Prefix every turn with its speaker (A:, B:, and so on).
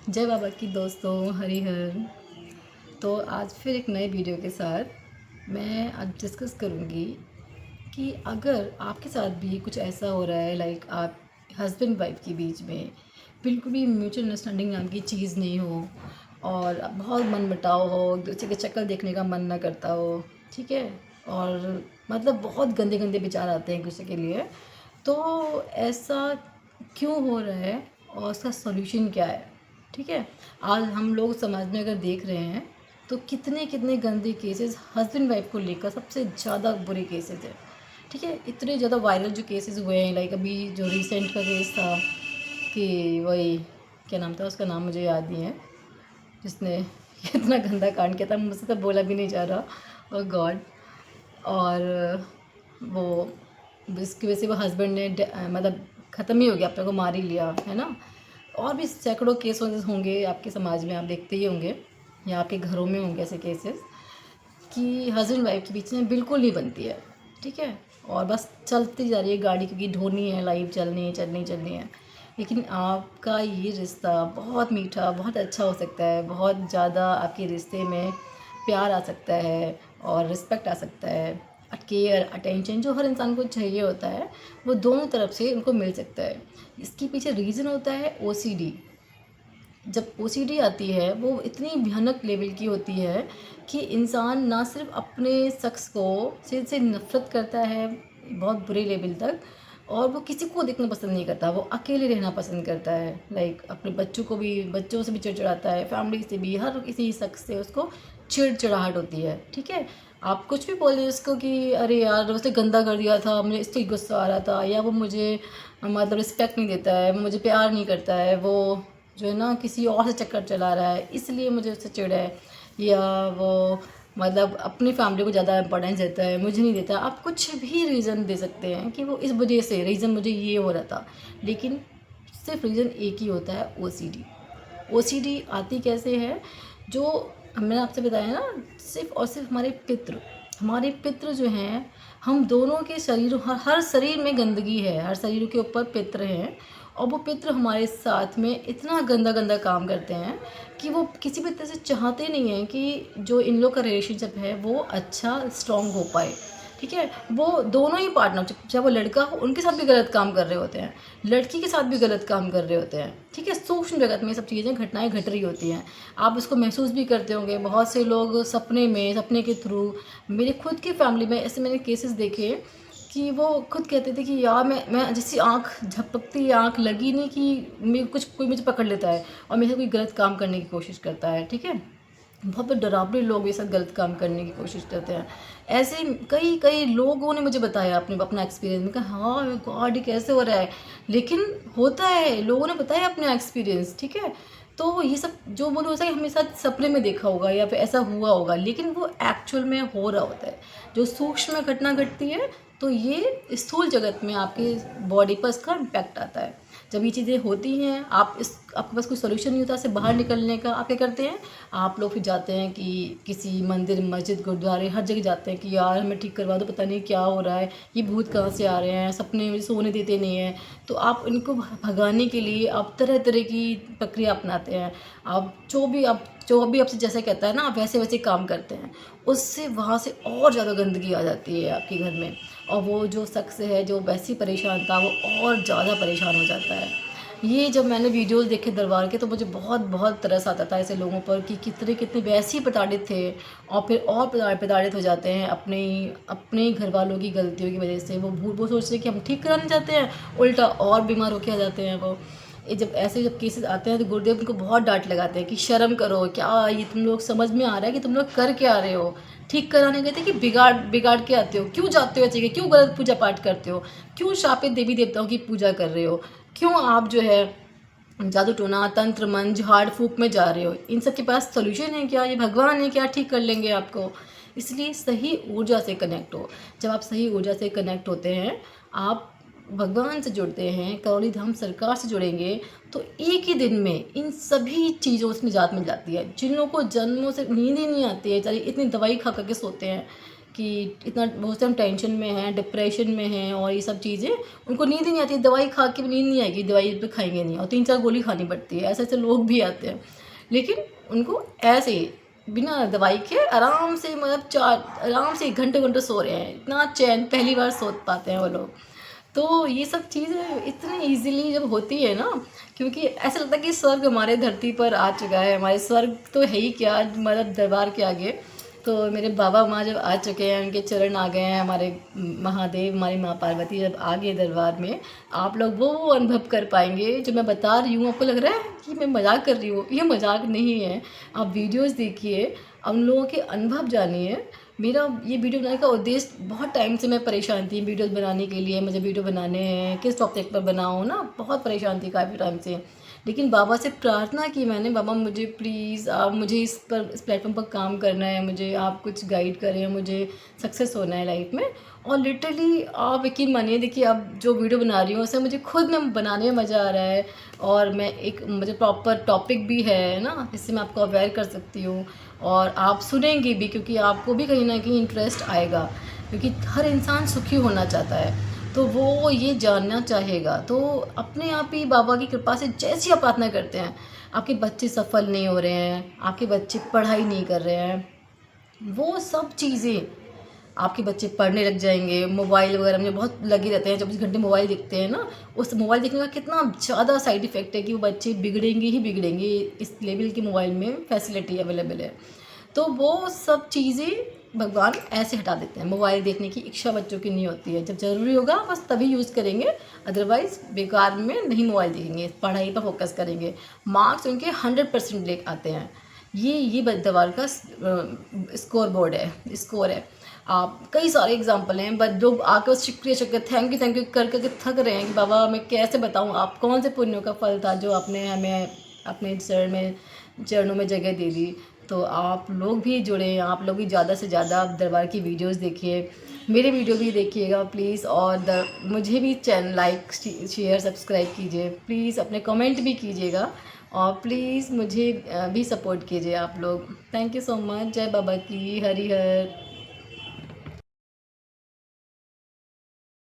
A: जय बाबा की दोस्तों, हरि हर। तो आज फिर एक नए वीडियो के साथ मैं आज डिस्कस करूँगी कि अगर आपके साथ भी कुछ ऐसा हो रहा है, लाइक आप हस्बैंड वाइफ के बीच में बिल्कुल भी म्यूचुअल अंडरस्टैंडिंग नाम की चीज़ नहीं हो और बहुत मनमुटाव हो, एक दूसरे की शक्ल देखने का मन ना करता हो, ठीक है, और मतलब बहुत गंदे गंदे विचार आते हैं एक दूसरे के लिए, तो ऐसा क्यों हो रहा है और उसका सॉल्यूशन क्या है। ठीक है, आज हम लोग समाज में अगर देख रहे हैं तो कितने कितने गंदे केसेस हस्बैंड वाइफ को लेकर सबसे ज़्यादा बुरे केसेस हैं। ठीक है, इतने ज़्यादा वायरल जो केसेस हुए हैं, लाइक अभी जो रिसेंट का केस था कि वही क्या नाम था, उसका नाम मुझे याद नहीं है, जिसने इतना गंदा कांड किया था, मुझसे तो बोला भी नहीं जा रहा। और गॉड, और वो इसकी वजह से वो हस्बैंड ने मतलब ख़त्म ही हो गया, अपने को मार ही लिया, है ना। और भी सैकड़ों केस होंगे आपके समाज में, आप देखते ही होंगे, या आपके घरों में होंगे ऐसे केसेस कि हस्बैंड वाइफ के बीच में बिल्कुल नहीं बनती है। ठीक है, और बस चलती जा रही है गाड़ी, क्योंकि ढोनी है, लाइफ चलनी है। लेकिन आपका ये रिश्ता बहुत मीठा, बहुत अच्छा हो सकता है, बहुत ज़्यादा आपके रिश्ते में प्यार आ सकता है और रिस्पेक्ट आ सकता है, केयर, अटेंशन जो हर इंसान को चाहिए होता है, वो दोनों तरफ से उनको मिल सकता है। इसके पीछे रीज़न होता है ओसीडी। जब ओसीडी आती है वो इतनी भयानक लेवल की होती है कि इंसान ना सिर्फ अपने शख्स को से नफ़रत करता है बहुत बुरे लेवल तक, और वो किसी को देखना पसंद नहीं करता, वो अकेले रहना पसंद करता है। लाइक अपने बच्चों को भी, बच्चों से भी चिड़चिड़ाता है, फैमिली से भी, हर किसी शख्स से उसको चिड़चिड़ाहट होती है। ठीक है, आप कुछ भी बोलिए उसको कि अरे यार उसने गंदा कर दिया था, मुझे इससे गुस्सा आ रहा था, या वो मुझे मतलब रिस्पेक्ट नहीं देता है, वो मुझे प्यार नहीं करता है, वो जो है ना किसी और से चक्कर चला रहा है, इसलिए मुझे उससे चिढ़ है, या वो मतलब अपनी फैमिली को ज़्यादा इंपॉर्टेंस देता है, मुझे नहीं देता। आप कुछ भी रीज़न दे सकते हैं कि वो इस वजह से रीज़न मुझे ये हो रहा था, लेकिन सिर्फ रीज़न एक ही होता है, ओसीडी। ओसीडी आती कैसे है, जो मैंने आपसे बताया ना, सिर्फ और सिर्फ हमारे पितृ जो हैं, हम दोनों के शरीर, हर शरीर में गंदगी है, हर शरीर के ऊपर पितृ हैं, और वो पितृ हमारे साथ में इतना गंदा गंदा काम करते हैं कि वो किसी भी तरह से चाहते नहीं हैं कि जो इन लोग का रिलेशनशिप है वो अच्छा स्ट्रॉन्ग हो पाए। ठीक है, वो दोनों ही पार्टनर, चाहे वो लड़का हो, उनके साथ भी गलत काम कर रहे होते हैं, लड़की के साथ भी गलत काम कर रहे होते हैं। ठीक है, सूक्ष्म जगत में ये सब चीज़ें, घटनाएं घट रही होती हैं, आप उसको महसूस भी करते होंगे। बहुत से लोग सपने के थ्रू, मेरे खुद की फैमिली में ऐसे मैंने केसेस देखे कि वो खुद कहते थे कि यार मैं जैसी आँख झपकती, आँख लगी नहीं कि मैं कुछ, कोई मुझे पकड़ लेता है और मेरे से कोई गलत काम करने की कोशिश करता है। ठीक है, बहुत डरावने लोग ये सब गलत काम करने की कोशिश करते हैं। ऐसे कई कई लोगों ने मुझे बताया, अपने अपना एक्सपीरियंस में कहा, हाँ गॉड ये कैसे हो रहा है, लेकिन होता है, लोगों ने बताया अपना एक्सपीरियंस। ठीक है, तो ये सब जो बोलो, हो सकता है हमें साथ सपने में देखा होगा या फिर ऐसा हुआ होगा, लेकिन वो एक्चुअल में हो रहा होता है। जो सूक्ष्म घटना घटती है, तो ये स्थूल जगत में आपके बॉडी पर इसका इम्पैक्ट आता है। जब ये चीज़ें होती हैं, आपके पास कोई सोल्यूशन नहीं होता इससे बाहर निकलने का, आप क्या करते हैं, आप लोग फिर जाते हैं कि किसी मंदिर, मस्जिद, गुरुद्वारे, हर जगह जाते हैं कि यार हमें ठीक करवा दो, पता नहीं क्या हो रहा है, ये भूत कहाँ से आ रहे हैं, सपने में सोने देते नहीं हैं। तो आप इनको भगाने के लिए आप तरह तरह की प्रक्रिया अपनाते हैं। आप जो भी आपसे जैसे कहता है ना, आप वैसे वैसे काम करते हैं, उससे वहाँ से और ज़्यादा गंदगी आ जाती है आपके घर में, और वो जो शख्स है जो वैसे ही परेशान था, वो और ज़्यादा परेशान हो जाता है। ये जब मैंने वीडियोस देखे दरबार के, तो मुझे बहुत बहुत तरस आता था ऐसे लोगों पर कि कितने कितने वैसे ही प्रताड़ित थे, और फिर और प्रताड़ित हो जाते हैं अपने घर वालों की गलतियों की वजह से। वो सोचते हैं कि हम ठीक कराने जाते हैं, उल्टा और बीमार होके आ जाते हैं वो। ये जब केसेस आते हैं तो गुरुदेव उनको बहुत डांट लगाते हैं कि शर्म करो, क्या ये तुम लोग, समझ में आ रहा है कि तुम लोग कर क्या रहे हो, ठीक कराने गए थे कि बिगाड़ बिगाड़ के आते हो, क्यों जाते हो ऐसे, क्यों गलत पूजा पाठ करते हो, क्यों शापित देवी देवताओं की पूजा कर रहे हो, क्यों आप जो है जादू टोना, तंत्र मंत्र, झाड़ फूक में जा रहे हो, इन सब के पास सोल्यूशन है क्या, ये भगवान है क्या ठीक कर लेंगे आपको। इसलिए सही ऊर्जा से कनेक्ट हो। जब आप सही ऊर्जा से कनेक्ट होते हैं, आप भगवान से जुड़ते हैं, करौली धाम सरकार से जुड़ेंगे, तो एक ही दिन में इन सभी चीज़ों से निजात मिल जाती है। जिन लोगों को जन्मों से नींद ही नहीं आती है, चाहे इतनी दवाई खा करके सोते हैं कि इतना बहुत से हम टेंशन में हैं, डिप्रेशन में हैं और ये सब चीज़ें, उनको नींद ही नहीं आती, दवाई खा के भी नींद नहीं आएगी, दवाई पे खाएंगे नहीं और 3-4 गोली खानी पड़ती है। ऐसे ऐसे लोग भी आते हैं, लेकिन उनको ऐसे ही बिना दवाई के आराम से, मतलब 4 आराम से 1 घंटे घंटे सो रहे हैं, इतना चैन पहली बार सो पाते हैं वो लोग। तो ये सब चीज़ें इतनी ईज़िली जब होती है ना, क्योंकि ऐसा लगता है कि स्वर्ग हमारे धरती पर आ चुका है, हमारे स्वर्ग तो है ही क्या, मतलब दरबार के आगे। तो मेरे बाबा माँ जब आ चुके हैं, उनके चरण आ गए हैं, हमारे महादेव, हमारी माँ पार्वती जब आ गए दरबार में, आप लोग वो अनुभव कर पाएंगे जो मैं बता रही हूँ। आपको लग रहा है कि मैं मजाक कर रही हूँ, ये मजाक नहीं है। आप वीडियोज़ देखिए, उन लोगों के अनुभव जानिए। मेरा ये वीडियो बनाने का उद्देश्य, बहुत टाइम से मैं परेशान थी वीडियोस बनाने के लिए, मुझे वीडियो बनाने हैं, किस टॉपिक पर बनाऊँ ना, बहुत परेशान थी काफ़ी टाइम से। लेकिन बाबा से प्रार्थना की मैंने, बाबा मुझे प्लीज़ आप, मुझे इस प्लेटफॉर्म पर काम करना है, मुझे आप कुछ गाइड करें, मुझे सक्सेस होना है लाइफ में। और लिटरली आप यकीन मानिए, देखिए अब जो वीडियो बना रही हूँ उससे मुझे खुद में बनाने में मज़ा आ रहा है। और मैं एक, मुझे प्रॉपर टॉपिक भी है ना, जिससे मैं आपको अवेयर कर सकती हूँ और आप सुनेंगे भी, क्योंकि आपको भी कहीं ना कहीं इंटरेस्ट आएगा। क्योंकि हर इंसान सुखी होना चाहता है, तो वो ये जानना चाहेगा। तो अपने आप ही बाबा की कृपा से जैसी आप प्रार्थना करते हैं, आपके बच्चे सफल नहीं हो रहे हैं, आपके बच्चे पढ़ाई नहीं कर रहे हैं, वो सब चीज़ें, आपके बच्चे पढ़ने लग जाएंगे। मोबाइल वगैरह में बहुत लगे रहते हैं, 24 घंटे मोबाइल देखते हैं ना, उस मोबाइल देखने का कितना ज़्यादा साइड इफ़ेक्ट है कि वो बच्चे बिगड़ेंगे ही बिगड़ेंगे, इस लेवल की मोबाइल में फैसिलिटी अवेलेबल है। तो वो सब चीज़ें भगवान ऐसे हटा देते हैं। मोबाइल देखने की इच्छा बच्चों की नहीं होती है, जब ज़रूरी होगा बस तभी यूज़ करेंगे, अदरवाइज़ बेकार में नहीं मोबाइल देखेंगे, पढ़ाई पर फोकस करेंगे। मार्क्स उनके 100% ले आते हैं। ये दवार का स्कोर बोर्ड है, स्कोर है। आप कई सारे एग्जाम्पल हैं, बट जो आकर शुक्रिया शुक्रिया थैंक यू कर करके थक रहे हैं कि बाबा मैं कैसे बताऊं आप कौन से पुण्यों का फल था जो आपने हमें अपने चरणों में जगह दे दी। तो आप लोग भी जुड़े, आप लोग भी ज़्यादा से ज़्यादा दरबार की वीडियोस देखिए, मेरे वीडियो भी देखिएगा प्लीज़। और मुझे भी चैनल लाइक शेयर सब्सक्राइब कीजिए प्लीज़, अपने कमेंट भी कीजिएगा और प्लीज़ मुझे भी सपोर्ट कीजिए आप लोग। Thank you so much. जय बाबा की, हरि हर।